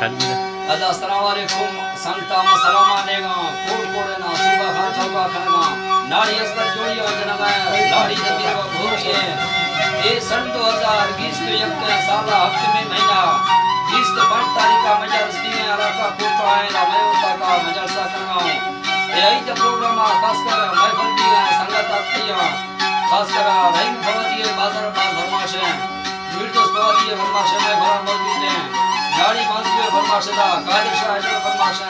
अस्सलाम वालेकुम संता मसलामा देगा कोड कोडे ना सुबह खा चौका खाना नाड़ी अस्तर जोड़िया जनगा लाड़ी जमीर को भूरिए ये सन 2020 के यक साला हफ्ते में महीना 20 तारीख का मजलिस में अराका कोटा है ना मैं उसका का मजलिसा करना ये आई जब प्रोग्राम खासकर महफिल भी संगत आती है खासकर रहीम फवादी बाजार बाग फरमाशे वीडियोस फवादी फरमाशे में भरा मौजूद है गाड़ी बांधे फरमाशे दा कादिर शाह जो फरमाशे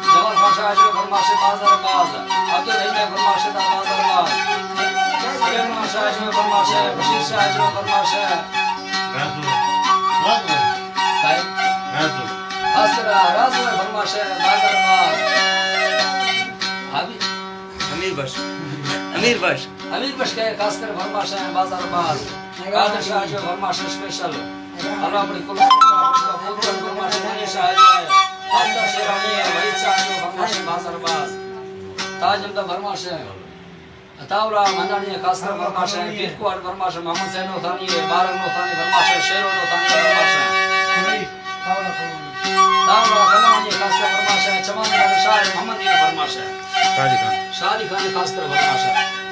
जवान खाशा जो फरमाशे बाजार बाज अब्दुल रहीम फरमाशे दा बाजार बाज सुलेमान शाह जो फरमाशे बशीर शाह जो फरमाशे राजू असरा राजू फरमाशे बाजार बाज अमीर बश के खासकर फरमाशे बाजार बाज कादिर शाह जो फरमाशे स्पेशल अल्लाह बड़ी कुल फरमाशे मनीषा जो है अब्दुल शेरानी है वहीद शाह जो फरमाशे बाजार बाज ताजमदा फरमाशे अतावरा मंदानी खासकर फरमाशे पीरकोट फरमाशे मोहम्मद सैनो थानी है बारक नो थानी फरमाशे शेरो नो थानी फरमाशे तावरा कलानी खासकर फरमाशे चमन शाह मोहम्मद फरमाशे शादी खान खासकर फरमाशे